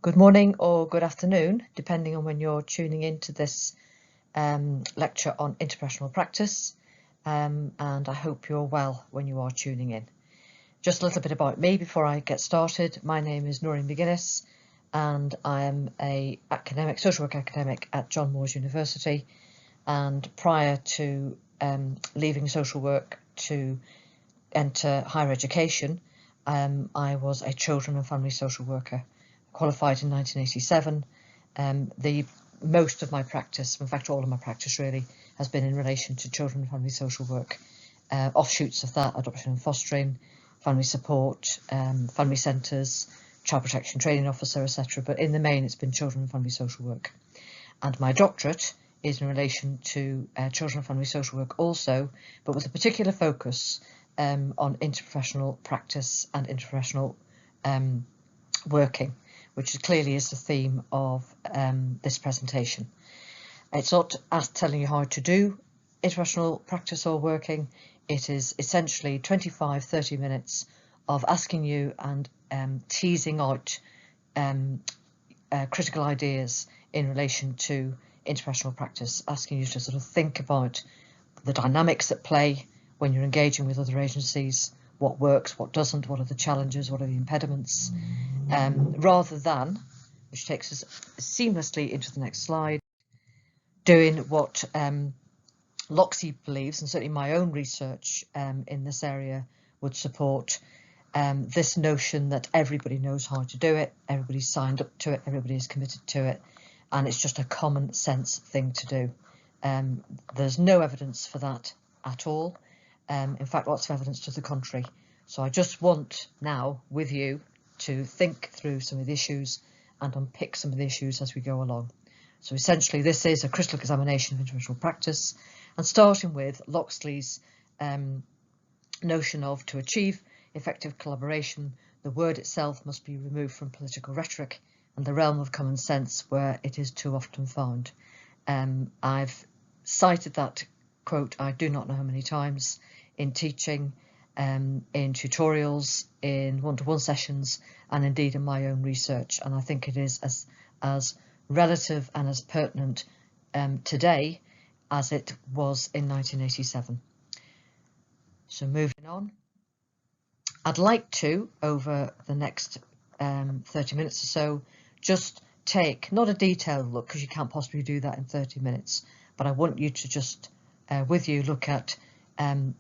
Good morning or good afternoon, depending on when you're tuning into this lecture on interprofessional practice, and I hope you're well when you are tuning in. Just a little bit about me before I get started. My name is Noreen Maguinness, and I am a social work academic at John Moores University, and prior to leaving social work to enter higher education, I was a children and family social worker, qualified in 1987. Most of my practice, in fact all of my practice really, has been in relation to children and family social work. Offshoots of that, adoption and fostering, family support, family centres, child protection training officer, etc. But in the main it's been children and family social work. And my doctorate is in relation to children and family social work also, but with a particular focus on interprofessional practice and interprofessional working, which clearly is the theme of this presentation. It's not as telling you how to do interprofessional practice or working. It is essentially 25-30 minutes of asking you and teasing out critical ideas in relation to interprofessional practice, asking you to sort of think about the dynamics at play when you're engaging with other agencies, what works, what doesn't, what are the challenges, what are the impediments, rather than, which takes us seamlessly into the next slide, doing what Loxie believes, and certainly my own research in this area would support, this notion that everybody knows how to do it, everybody's signed up to it, everybody is committed to it, and it's just a common sense thing to do. There's no evidence for that at all. In fact, lots of evidence to the contrary. So I just want now with you to think through some of the issues and unpick some of the issues as we go along. So essentially this is a critical examination of interprofessional practice, and starting with Loxley's notion of, to achieve effective collaboration, the word itself must be removed from political rhetoric and the realm of common sense where it is too often found. I've cited that quote I do not know how many times in teaching, in tutorials, in one-to-one sessions, and indeed in my own research, and I think it is as relative and as pertinent today as it was in 1987. So moving on, I'd like to, over the next 30 minutes or so, just take, not a detailed look, because you can't possibly do that in 30 minutes, but I want you to just, with you, look at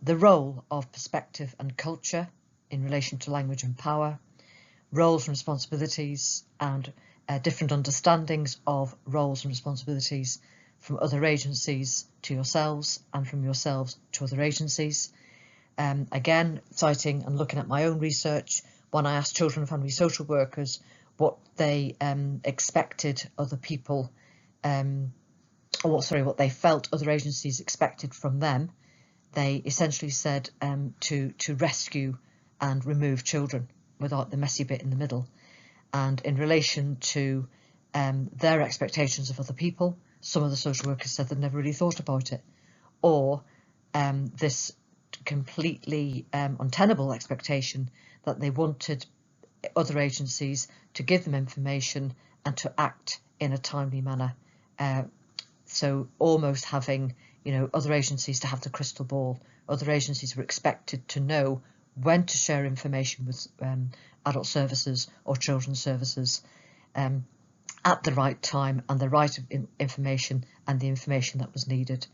the role of perspective and culture in relation to language and power, roles and responsibilities, and different understandings of roles and responsibilities from other agencies to yourselves and from yourselves to other agencies. Again, citing and looking at my own research, when I asked children and family social workers what they expected other people, what they felt other agencies expected from them, they essentially said to rescue and remove children without the messy bit in the middle. And in relation to their expectations of other people, some of the social workers said they'd never really thought about it, or this completely untenable expectation that they wanted other agencies to give them information and to act in a timely manner. So almost having, other agencies to have the crystal ball. Other agencies were expected to know when to share information with adult services or children's services at the right time, and the right information and the information that was needed.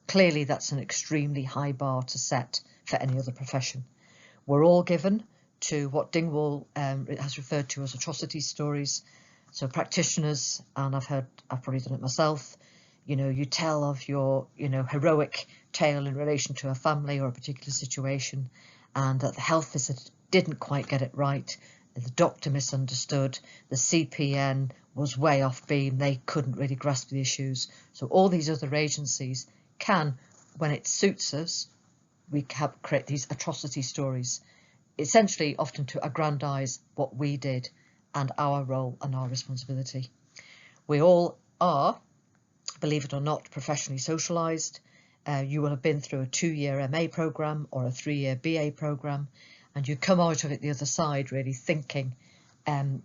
Clearly that's an extremely high bar to set for any other profession. We're all given to what Dingwall has referred to as atrocity stories. So practitioners, and I've probably done it myself, you tell of your, heroic tale in relation to a family or a particular situation, and that the health visitor didn't quite get it right, the doctor misunderstood, the CPN was way off beam, they couldn't really grasp the issues. So all these other agencies can, when it suits us, we create these atrocity stories, essentially often to aggrandise what we did and our role and our responsibility. We all are, believe it or not, professionally socialised. You will have been through a 2-year MA programme or a 3-year BA programme, and you come out of it the other side really thinking and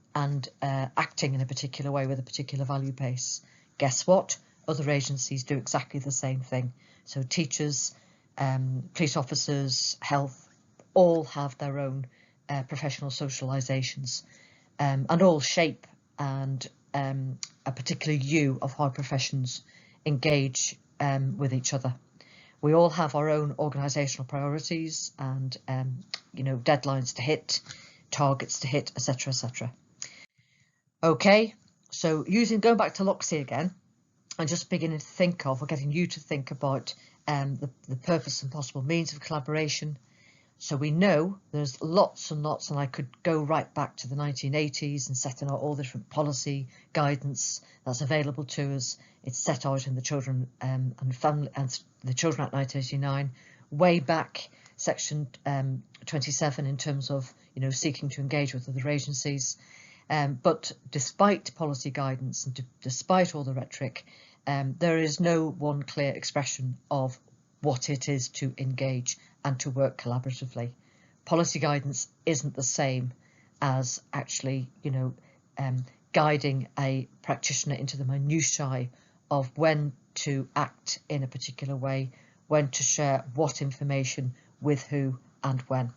acting in a particular way with a particular value base. Guess what? Other agencies do exactly the same thing. So teachers, police officers, health, all have their own professional socialisations, and all shape and a particular view of how professions engage with each other. We all have our own organisational priorities and deadlines to hit, targets to hit, etc., etc. Okay, so going back to Loxie again, and just beginning to think of, or getting you to think about the purpose and possible means of collaboration. So we know there's lots and lots, and I could go right back to the 1980s and setting out all the different policy guidance that's available to us. It's set out in the Children and Family and the Children Act 1989, way back section 27 in terms of seeking to engage with other agencies. But despite policy guidance and despite all the rhetoric, there is no one clear expression of what it is to engage and to work collaboratively. Policy guidance isn't the same as actually, guiding a practitioner into the minutiae of when to act in a particular way, when to share what information with who and when.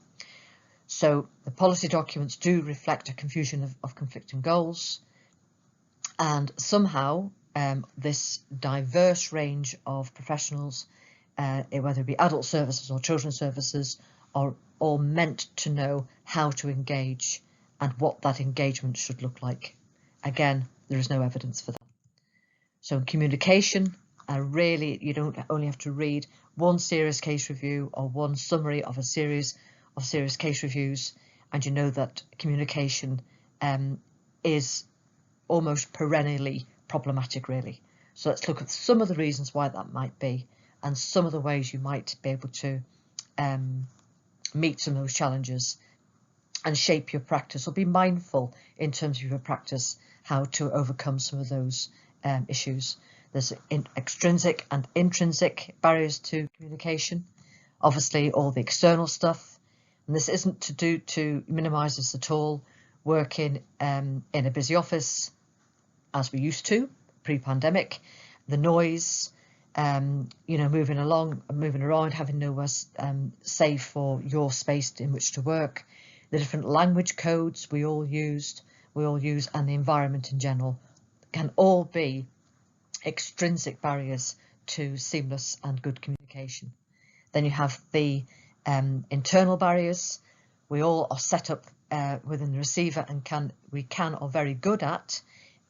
So the policy documents do reflect a confusion of conflicting goals, and somehow this diverse range of professionals, whether it be adult services or children's services, are all meant to know how to engage and what that engagement should look like. Again, there is no evidence for that. So in communication, really, you don't only have to read one serious case review or one summary of a series of serious case reviews, and you know that communication is almost perennially problematic, really. So let's look at some of the reasons why that might be, and some of the ways you might be able to meet some of those challenges and shape your practice, or be mindful in terms of your practice how to overcome some of those issues. There's extrinsic and intrinsic barriers to communication. Obviously, all the external stuff, and this isn't to minimise this at all. Working in a busy office, as we used to pre-pandemic, the noise, moving around, having nowhere safe for your space in which to work, the different language codes we all use, and the environment in general, can all be extrinsic barriers to seamless and good communication. Then you have the internal barriers. We all are set up within the receiver and we can are very good at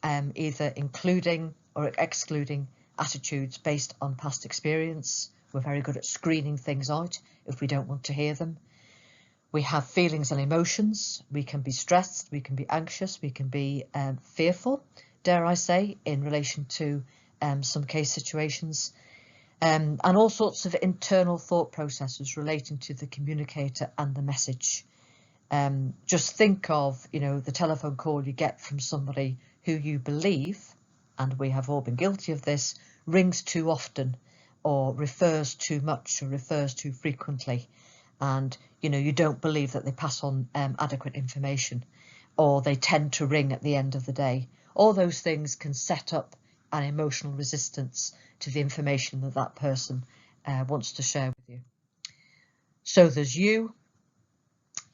either including or excluding attitudes based on past experience. We're very good at screening things out if we don't want to hear them. We have feelings and emotions. We can be stressed, we can be anxious, we can be fearful, dare I say, in relation to some case situations, and all sorts of internal thought processes relating to the communicator and the message. Just think of, the telephone call you get from somebody who you believe, and we have all been guilty of this, rings too often or refers too much or refers too frequently, and you don't believe that they pass on adequate information, or they tend to ring at the end of the day. All those things can set up an emotional resistance to the information that person wants to share with you. So there's you.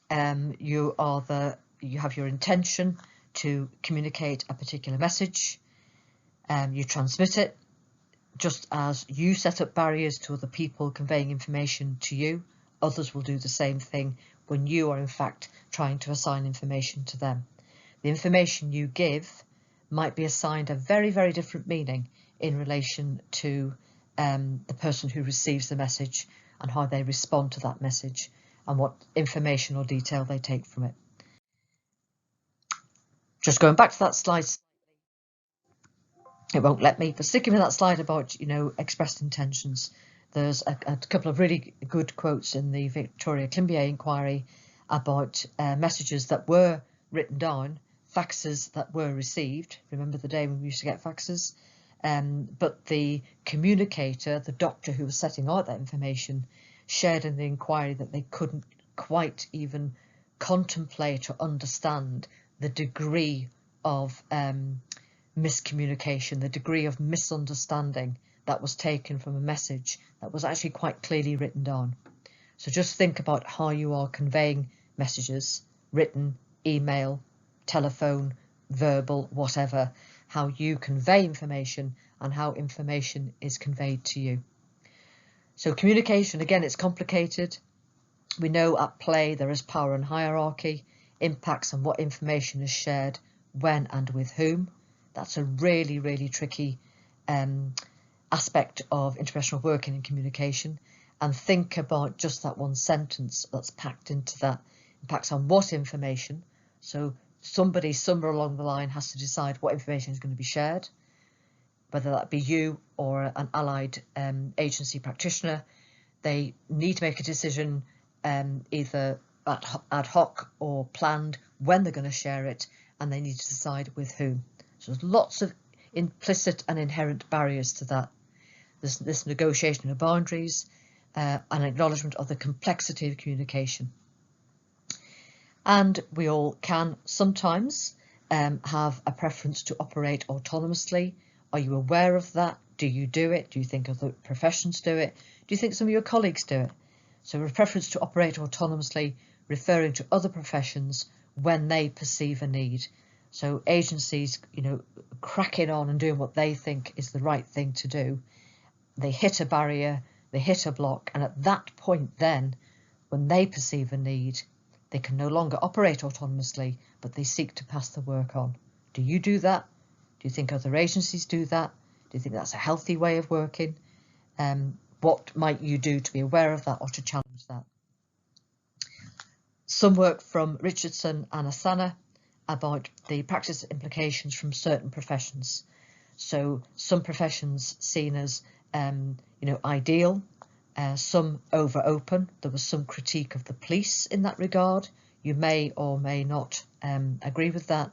You have your intention to communicate a particular message. You transmit it, just as you set up barriers to other people conveying information to you. Others will do the same thing when you are in fact trying to assign information to them. The information you give might be assigned a very, very different meaning in relation to the person who receives the message and how they respond to that message and what information or detail they take from it. Just going back to that slide, it won't let me, but sticking with that slide about, expressed intentions, there's a couple of really good quotes in the Victoria Climbier inquiry about messages that were written down, faxes that were received. Remember the day when we used to get faxes? But the communicator, the doctor who was setting out that information, shared in the inquiry that they couldn't quite even contemplate or understand the degree of miscommunication, the degree of misunderstanding that was taken from a message that was actually quite clearly written down. So just think about how you are conveying messages, written, email, telephone, verbal, whatever, how you convey information and how information is conveyed to you. So communication, again, it's complicated. We know at play there is power and hierarchy, impacts on what information is shared, when and with whom. That's a really, really tricky aspect of interpersonal working and communication. And think about just that one sentence that's packed into that. Impacts on what information. So somebody somewhere along the line has to decide what information is going to be shared, whether that be you or an allied agency practitioner. They need to make a decision either ad hoc or planned when they're going to share it, and they need to decide with whom. So there's lots of implicit and inherent barriers to that. There's this negotiation of boundaries, an acknowledgement of the complexity of communication. And we all can sometimes have a preference to operate autonomously. Are you aware of that? Do you do it? Do you think other professions do it? Do you think some of your colleagues do it? So a preference to operate autonomously, referring to other professions when they perceive a need. So agencies, cracking on and doing what they think is the right thing to do. They hit a barrier, they hit a block, and at that point then, when they perceive a need, they can no longer operate autonomously, but they seek to pass the work on. Do you do that? Do you think other agencies do that? Do you think that's a healthy way of working? What might you do to be aware of that or to challenge that? Some work from Richardson and Asana about the practice implications from certain professions. So some professions seen as ideal, some over open. There was some critique of the police in that regard. You may or may not agree with that.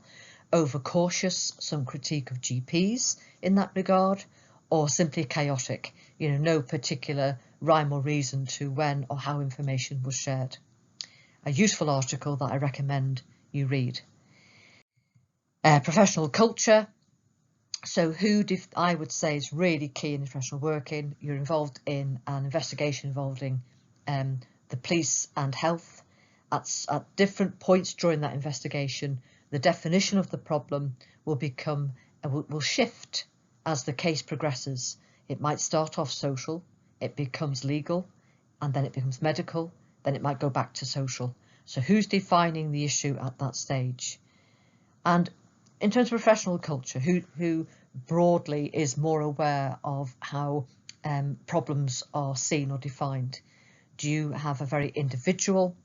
Over cautious, some critique of GPs in that regard, or simply chaotic, no particular rhyme or reason to when or how information was shared. A useful article that I recommend you read. Professional culture. So I would say is really key in professional working. You're involved in an investigation involving the police and health. At different points during that investigation, the definition of the problem will shift as the case progresses. It might start off social, it becomes legal, and then it becomes medical, then it might go back to social. So who's defining the issue at that stage? And in terms of professional culture, who broadly is more aware of how problems are seen or defined? Do you have a very individual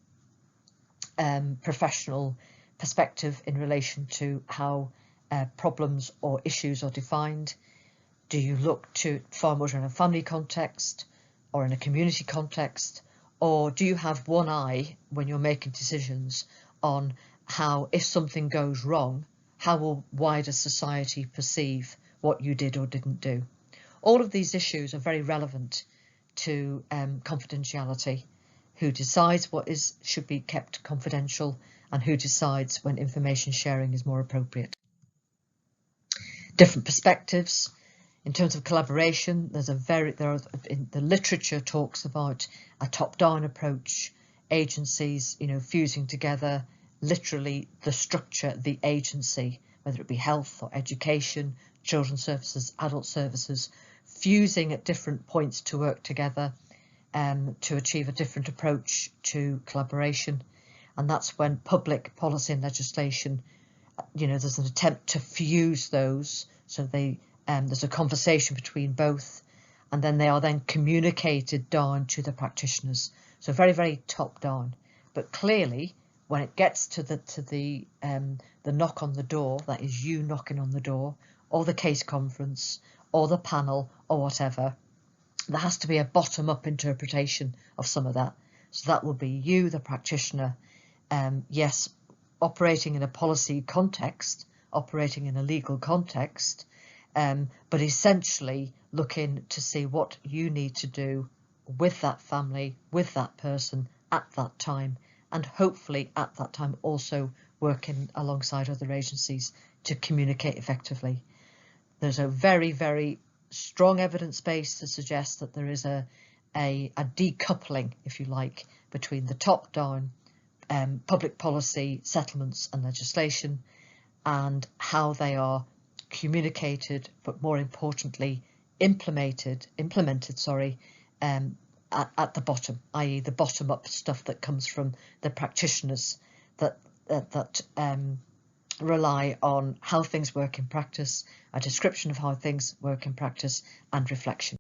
professional perspective in relation to how problems or issues are defined? Do you look to far more in a family context or in a community context? Or do you have one eye when you're making decisions on how, if something goes wrong, how will wider society perceive what you did or didn't do? All of these issues are very relevant to confidentiality. Who decides what should be kept confidential, and who decides when information sharing is more appropriate? Different perspectives. In terms of collaboration, the literature talks about a top-down approach, agencies, fusing together, literally the structure, the agency, whether it be health or education, children's services, adult services, fusing at different points to work together to achieve a different approach to collaboration. And that's when public policy and legislation, there's an attempt to fuse those, so there's a conversation between both, and then they are then communicated down to the practitioners. So very, very top down. But clearly, when it gets to the knock on the door, that is you knocking on the door, or the case conference, or the panel, or whatever, there has to be a bottom-up interpretation of some of that. So that will be you, the practitioner, yes, operating in a policy context, operating in a legal context, but essentially looking to see what you need to do with that family, with that person at that time, and hopefully at that time also working alongside other agencies to communicate effectively. There's a very, very strong evidence base to suggest that there is a decoupling, if you like, between the top-down public policy, settlements and legislation, and how they are communicated, but more importantly, implemented, at the bottom, i.e. the bottom-up stuff that comes from the practitioners that rely on how things work in practice, a description of how things work in practice, and reflection.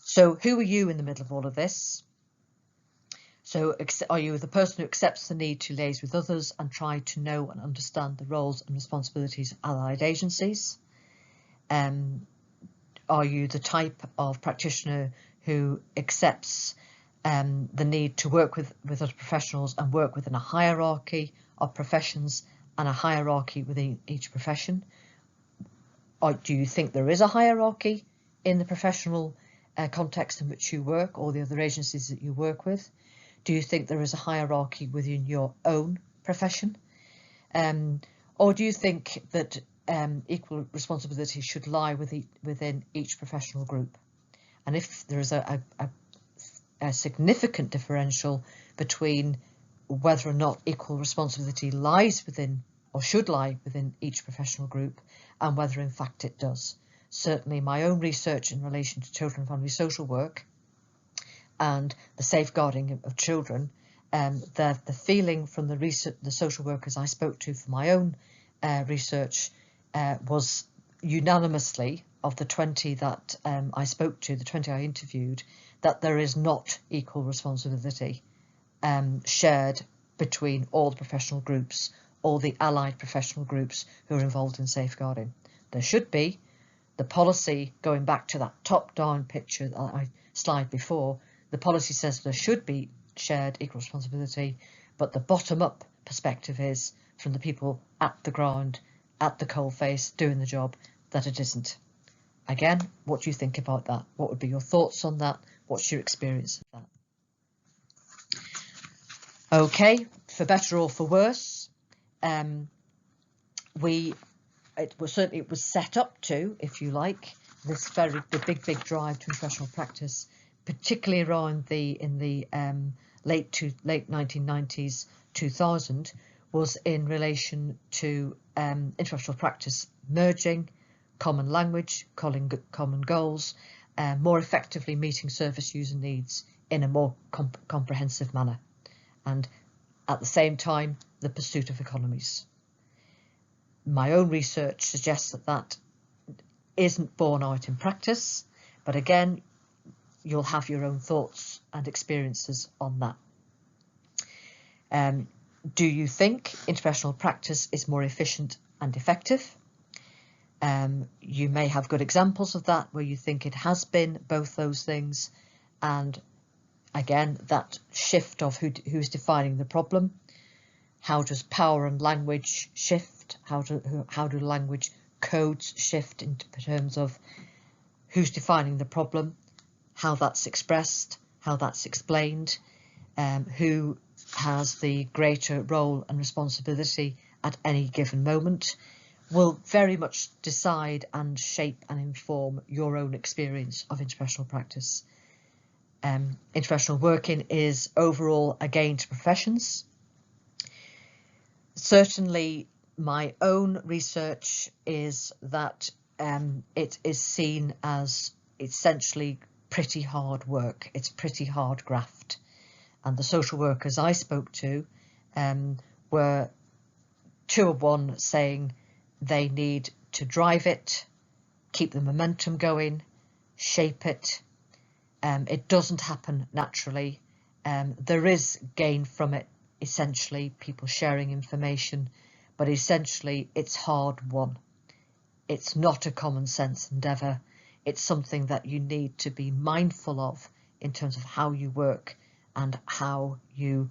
So who are you in the middle of all of this? So are you the person who accepts the need to liaise with others and try to know and understand the roles and responsibilities of allied agencies? Are you the type of practitioner who accepts the need to work with other professionals and work within a hierarchy of professions and a hierarchy within each profession? Or do you think there is a hierarchy in the professional context in which you work, or the other agencies that you work with? Do you think there is a hierarchy within your own profession? Or do you think that equal responsibility should lie within each professional group? And if there is a significant differential between whether or not equal responsibility lies within or should lie within each professional group, and whether in fact it does. Certainly my own research in relation to children and family social work and the safeguarding of children, the feeling from the social workers I spoke to for my own research was unanimously, of the 20 that I spoke to, the 20 I interviewed, that there is not equal responsibility shared between all the professional groups, all the allied professional groups who are involved in safeguarding. There should be. The policy, going back to that top-down picture that I slide before, the policy says there should be shared equal responsibility, but the bottom-up perspective is, from the people at the ground, at the coalface, doing the job, that it isn't. Again, what do you think about that? What would be your thoughts on that? What's your experience of that? Okay, for better or for worse, it was set up to, if you like, the big drive to professional practice, particularly around in the late 1990s, 2000, was in relation to international practice merging, common language, common goals, more effectively meeting service user needs in a more comprehensive manner, and at the same time the pursuit of economies. My own research suggests that isn't borne out in practice, but again, you'll have your own thoughts and experiences on that. Do you think interprofessional practice is more efficient and effective? You may have good examples of that where you think it has been both those things, and again, that shift of who's defining the problem. How does power and language shift? How do language codes shift in terms of who's defining the problem, how that's expressed, how that's explained, who has the greater role and responsibility at any given moment, will very much decide and shape and inform your own experience of interprofessional practice. Interprofessional working is overall a gain to professions. Certainly, my own research is that it is seen as essentially pretty hard work. It's pretty hard graft. And the social workers I spoke to were 2 of 1 saying they need to drive it, keep the momentum going, shape it. It doesn't happen naturally. There is gain from it, essentially, people sharing information, but essentially it's hard won. It's not a common sense endeavour. It's something that you need to be mindful of in terms of how you work and how you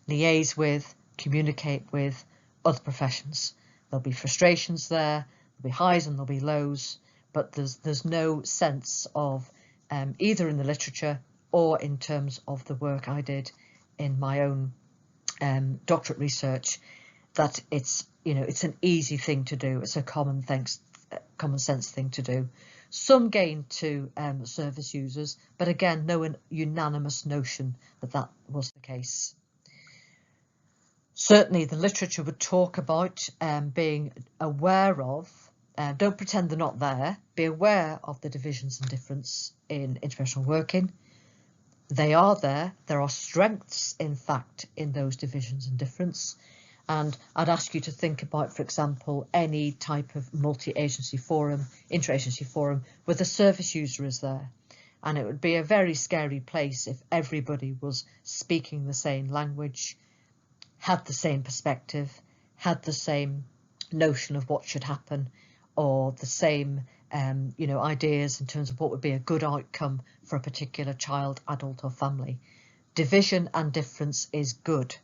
liaise with, communicate with other professions. There'll be frustrations there, there'll be highs and there'll be lows, but there's no sense of either in the literature or in terms of the work I did in my own doctorate research, that it's, you know, it's an easy thing to do. It's a common sense thing to do. Some gain to service users, but again, no unanimous notion that that was the case. Certainly the literature would talk about being aware of, don't pretend they're not there, be aware of the divisions and difference in interprofessional working. They are there. There are strengths, in fact, in those divisions and difference. And I'd ask you to think about, for example, any type of multi-agency forum, interagency forum, where the service user is there. And it would be a very scary place if everybody was speaking the same language, had the same perspective, had the same notion of what should happen, or the same you know, ideas in terms of what would be a good outcome for a particular child, adult or family. Division and difference is good.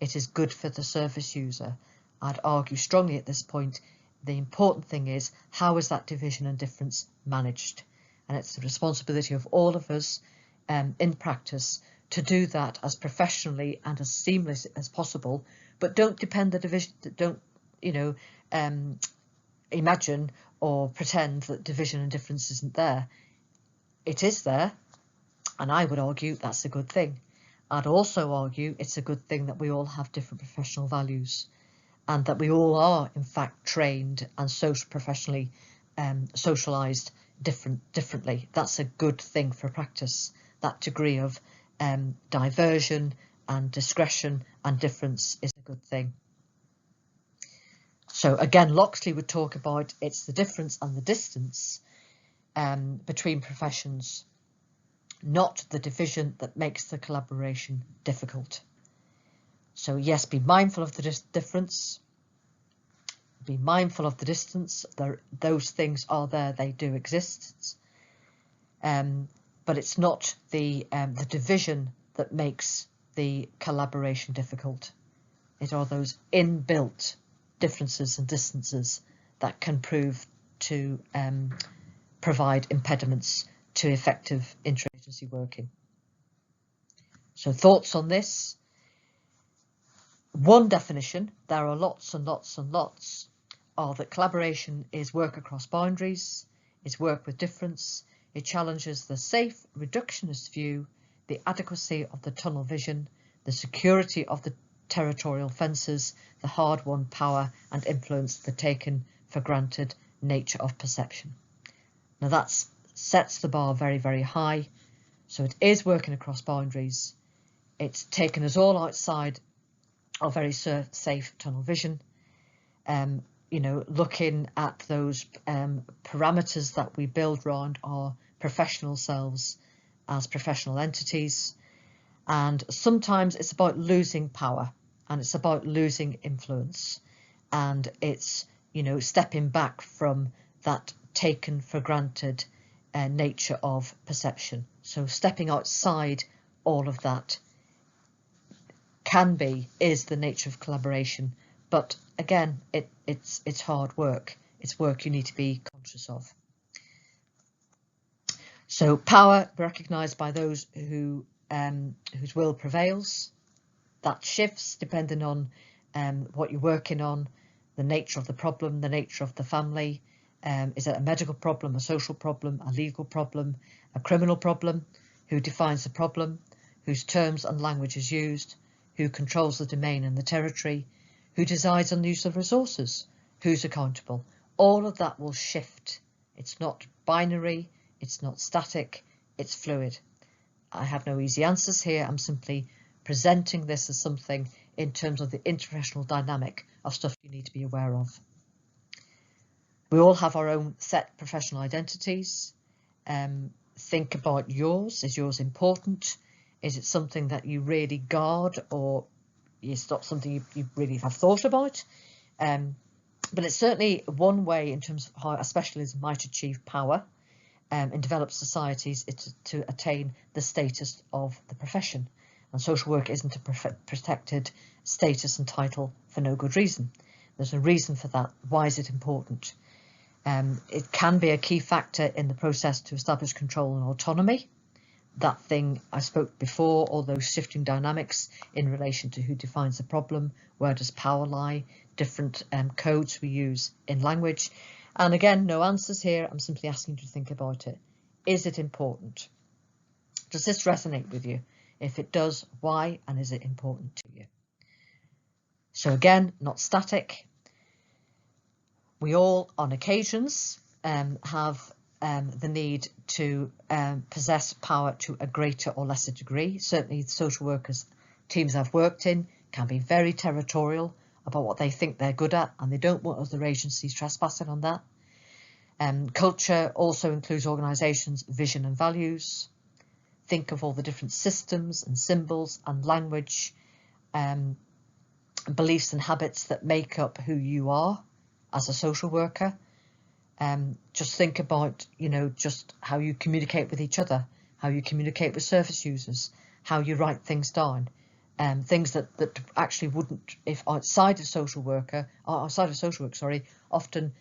It is good for the service user. I'd argue strongly at this point, the important thing is, how is that division and difference managed? And it's the responsibility of all of us in practice to do that as professionally and as seamless as possible, but don't depend the division, don't, you know, imagine or pretend that division and difference isn't there. It is there, and I would argue that's a good thing. I'd also argue it's a good thing that we all have different professional values, and that we all are in fact trained and professionally socialised differently. That's a good thing for practice. That degree of diversion and discretion and difference is a good thing. So again, Loxley would talk about it's the difference and the distance between professions, not the division, that makes the collaboration difficult. So yes, be mindful of the difference, be mindful of the distance. Those things are there, they do exist, but it's not the division that makes the collaboration difficult. It are those inbuilt differences and distances that can prove to provide impediments to effective interagency working. So thoughts on this? One definition, there are lots and lots and lots, are that collaboration is work across boundaries, is work with difference, it challenges the safe reductionist view, the adequacy of the tunnel vision, the security of the territorial fences, the hard-won power and influence, the taken for granted nature of perception. Now that sets the bar very, very high. So it is working across boundaries. It's taken us all outside our very safe tunnel vision. You know, looking at those parameters that we build around our professional selves as professional entities. And sometimes it's about losing power, and it's about losing influence, and it's, you know, stepping back from that taken for granted nature of perception. So stepping outside all of that is the nature of collaboration, but again, it's hard work. It's work you need to be conscious of. So power recognised by those whose will prevails. That shifts depending on what you're working on, the nature of the problem, the nature of the family. Is it a medical problem, a social problem, a legal problem, a criminal problem? Who defines the problem? Whose terms and language is used? Who controls the domain and the territory? Who decides on the use of resources? Who's accountable? All of that will shift. It's not binary, it's not static, it's fluid. I have no easy answers here. I'm simply presenting this as something in terms of the interprofessional dynamic of stuff you need to be aware of. We all have our own set professional identities. Think about yours. Is yours important? Is it something that you really guard, or it's not something you really have thought about? But it's certainly one way in terms of how a specialism might achieve power in developed societies, is to attain the status of the profession. And social work isn't a protected status and title for no good reason. There's a reason for that. Why is it important? It can be a key factor in the process to establish control and autonomy. that thing I spoke before, all those shifting dynamics in relation to who defines the problem, where does power lie, different codes we use in language. And again, no answers here. I'm simply asking you to think about it. Is it important? Does this resonate with you? If it does, why? And is it important to you? So again, not static. We all, on occasions, have the need to possess power to a greater or lesser degree. Certainly, the social workers teams I've worked in can be very territorial about what they think they're good at, and they don't want other agencies trespassing on that. Culture also includes organisations' vision and values. Think of all the different systems and symbols and language, beliefs and habits that make up who you are as a social worker. Just think about, just how you communicate with each other, how you communicate with service users, how you write things down, things that actually wouldn't, if outside of social work, often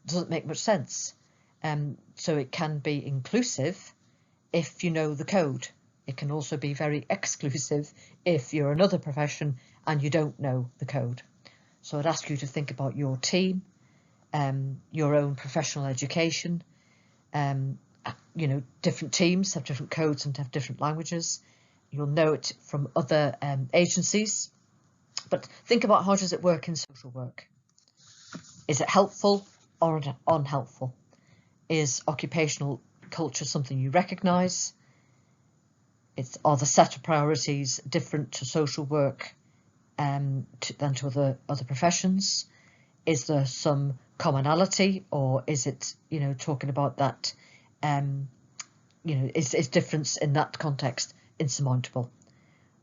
doesn't make much sense. So it can be inclusive if you know the code. It can also be very exclusive if you're another profession and you don't know the code. So I'd ask you to think about your team, your own professional education. Different teams have different codes and have different languages. You'll know it from other agencies. But think about, how does it work in social work? Is it helpful or unhelpful? Is occupational culture something you recognise? Are the set of priorities different to social work than to other professions? Is there some commonality, or is it, talking about that, is difference in that context insurmountable?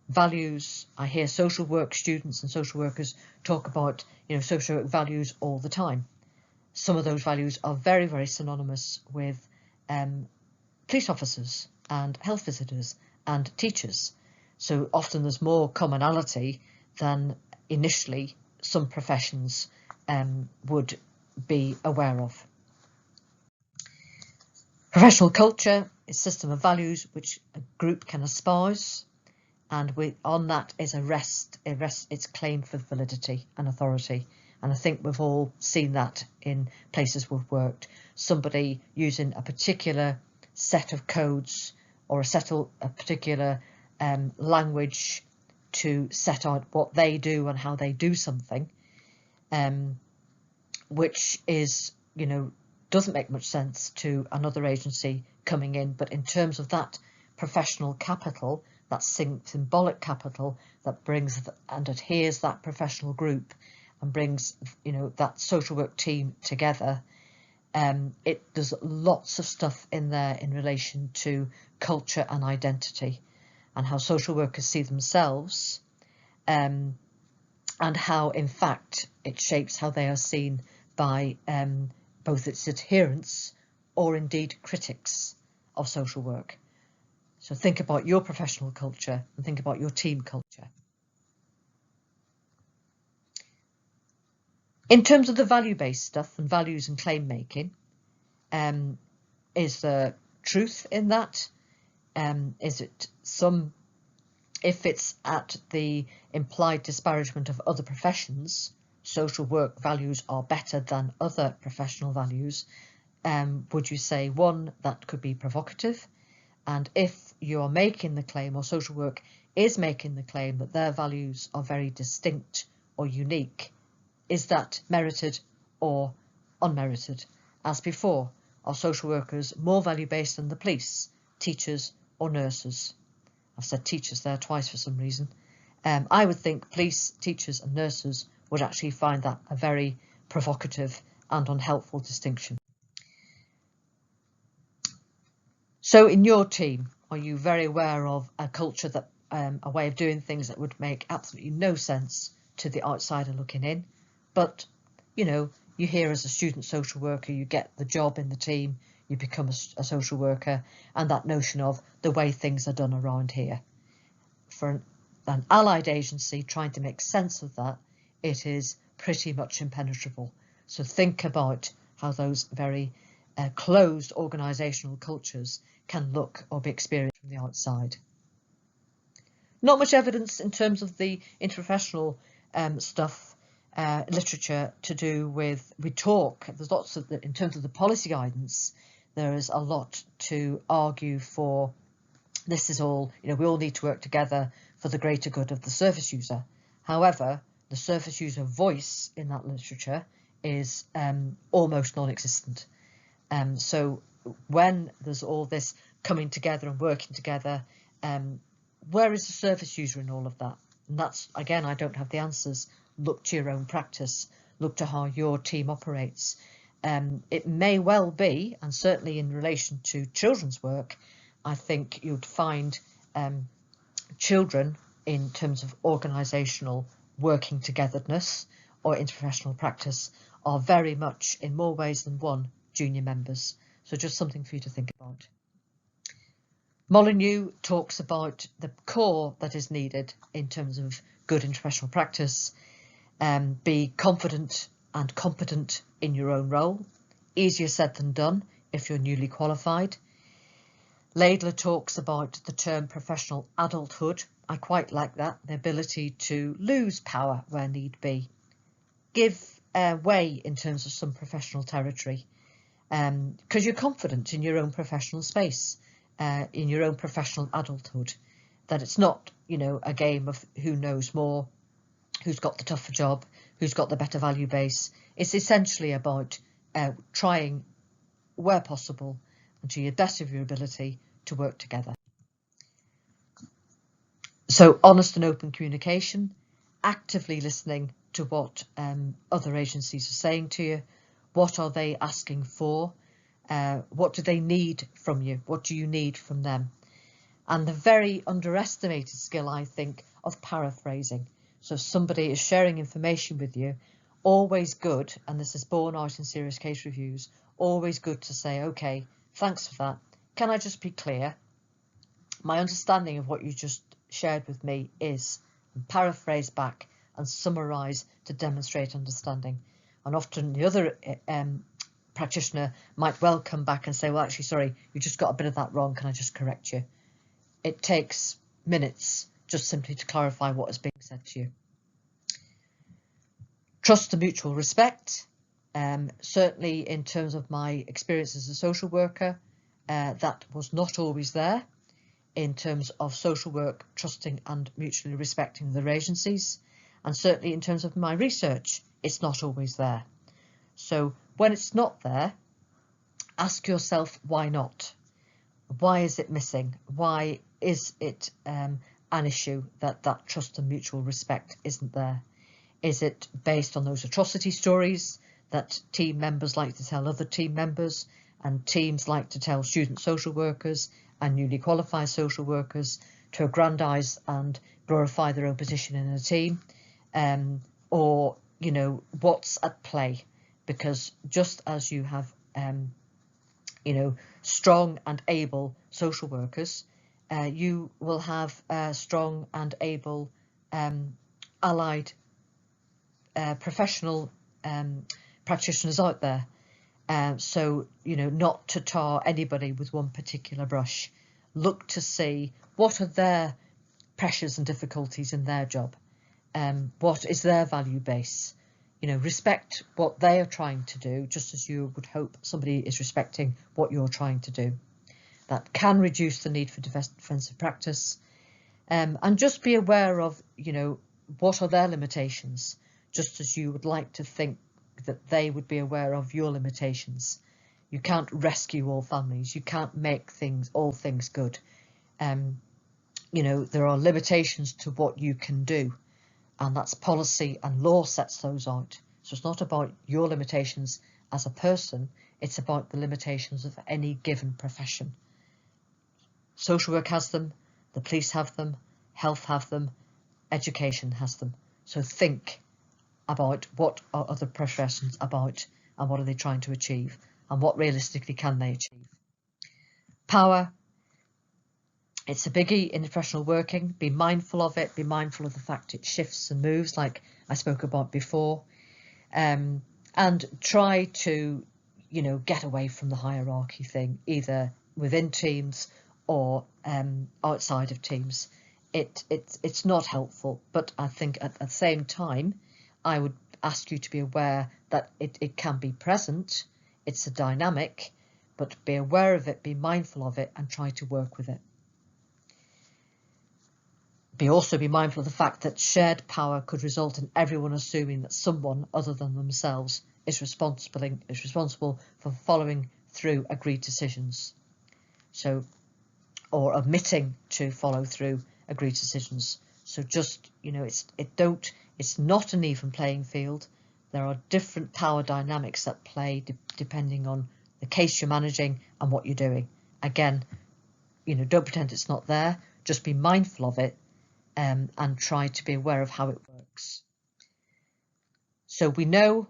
Values, I hear social work students and social workers talk about, social work values all the time. Some of those values are very, very synonymous with police officers and health visitors and teachers. So often there's more commonality than initially some professions would be aware of. Professional culture is a system of values which a group can espouse, and on that is its claim for validity and authority. And I think we've all seen that in places we've worked. Somebody using a particular set of codes or a particular language to set out what they do and how they do something, which is, doesn't make much sense to another agency coming in. But in terms of that professional capital, that symbolic capital that brings and adheres that professional group and brings, that social work team together, there's lots of stuff in there in relation to culture and identity, and how social workers see themselves, and how, in fact, it shapes how they are seen by both its adherents or indeed critics of social work. So think about your professional culture and think about your team culture. In terms of the value-based stuff and values and claim making, is there truth in that? Is it if it's at the implied disparagement of other professions, social work values are better than other professional values, would you say, one, that could be provocative? And if you are making the claim, or social work is making the claim, that their values are very distinct or unique, is that merited or unmerited? As before, are social workers more value-based than the police, teachers or nurses? I've said teachers there twice for some reason. I would think police, teachers and nurses would actually find that a very provocative and unhelpful distinction. So in your team, are you very aware of a culture, that a way of doing things that would make absolutely no sense to the outsider looking in? But, you hear as a student social worker, you get the job in the team, you become a social worker, and that notion of the way things are done around here. For an allied agency trying to make sense of that, it is pretty much impenetrable. So think about how those very closed organisational cultures can look or be experienced from the outside. Not much evidence in terms of the interprofessional stuff, literature to do with, there's lots of, in terms of the policy guidance, there is a lot to argue for. This is all, we all need to work together for the greater good of the service user. However, the service user voice in that literature is almost non-existent. So when there's all this coming together and working together, where is the service user in all of that? And that's, again, I don't have the answers. Look to your own practice. Look to how your team operates. It may well be, and certainly in relation to children's work, I think you'd find children, in terms of organisational working togetherness or interprofessional practice, are very much, in more ways than one, junior members. So just something for you to think about. Molyneux talks about the core that is needed in terms of good interprofessional practice. Be confident and competent in your own role. Easier said than done if you're newly qualified. Laidler talks about the term professional adulthood. I quite like that, the ability to lose power where need be. Give way in terms of some professional territory, because you're confident in your own professional space, in your own professional adulthood, that it's not, a game of who knows more, who's got the tougher job, who's got the better value base. It's essentially about trying, where possible, and to the best of your ability, to work together. So honest and open communication, actively listening to what other agencies are saying to you. What are they asking for? What do they need from you? What do you need from them? And the very underestimated skill, I think, of paraphrasing. So if somebody is sharing information with you, always good, and this is borne out in serious case reviews, always good to say, okay, thanks for that. Can I just be clear? My understanding of what you just shared with me is, and paraphrase back and summarise to demonstrate understanding. And often the other practitioner might well come back and say, well, actually, sorry, you just got a bit of that wrong. Can I just correct you? It takes minutes just simply to clarify what is being said to you. Trust and mutual respect. Certainly in terms of my experience as a social worker, that was not always there. In terms of social work, trusting and mutually respecting their agencies. And certainly in terms of my research, it's not always there. So when it's not there, ask yourself, why not? Why is it missing? Why is it an issue that trust and mutual respect isn't there? Is it based on those atrocity stories that team members like to tell other team members, and teams like to tell student social workers and newly qualified social workers to aggrandise and glorify their own position in a team? Or, what's at play? Because just as you have, strong and able social workers, you will have strong and able allied professional practitioners out there. So, not to tar anybody with one particular brush. Look to see what are their pressures and difficulties in their job. What is their value base? Respect what they are trying to do, just as you would hope somebody is respecting what you're trying to do. That can reduce the need for defensive practice. And just be aware of, what are their limitations, just as you would like to think that they would be aware of your limitations. You can't rescue all families. You can't make all things good. There are limitations to what you can do, and that's policy and law sets those out. So it's not about your limitations as a person, it's about the limitations of any given profession. Social work has them, the police have them, health have them, education has them. So think about what are other professions about, and what are they trying to achieve, and what realistically can they achieve. Power, it's a biggie in professional working. Be mindful of it. Be mindful of the fact it shifts and moves, like I spoke about before. And try to, you know, get away from the hierarchy thing, either within teams or outside of teams. It's not helpful, but I think at the same time, I would ask you to be aware that it can be present. It's a dynamic, but be aware of it, be mindful of it, and try to work with it. Also be mindful of the fact that shared power could result in everyone assuming that someone other than themselves is responsible for following through agreed decisions. So, or omitting to follow through agreed decisions. So just, you know, it's not an even playing field. There are different power dynamics at play depending on the case you're managing and what you're doing. Again, you know, don't pretend it's not there. Just be mindful of it and try to be aware of how it works. So we know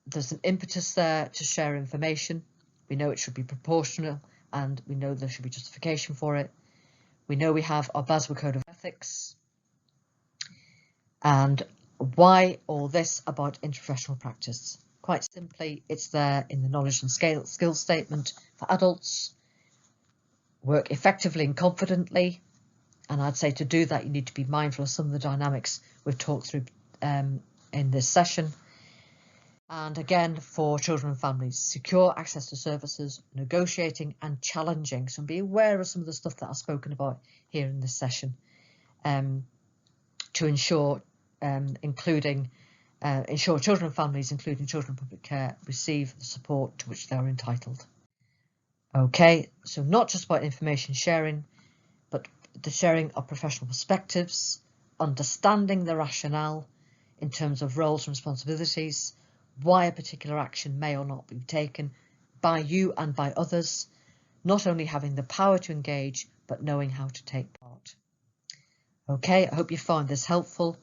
there's an impetus there to share information. We know it should be proportional, and we know there should be justification for it. We know we have our BASWA Code of Ethics. And why all this about interprofessional practice? Quite simply, it's there in the knowledge and skills statement for adults. Work effectively and confidently. And I'd say to do that, you need to be mindful of some of the dynamics we've talked through in this session. And again, for children and families, secure access to services, negotiating and challenging. So be aware of some of the stuff that I've spoken about here in this session to ensure children and families, including children in public care, receive the support to which they are entitled. Okay, so not just about information sharing, but the sharing of professional perspectives, understanding the rationale in terms of roles and responsibilities, why a particular action may or not be taken by you and by others, not only having the power to engage, but knowing how to take part. Okay, I hope you found this helpful,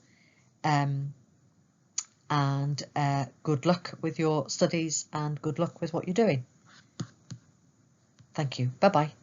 and good luck with your studies and good luck with what you're doing. Thank you. Bye-bye.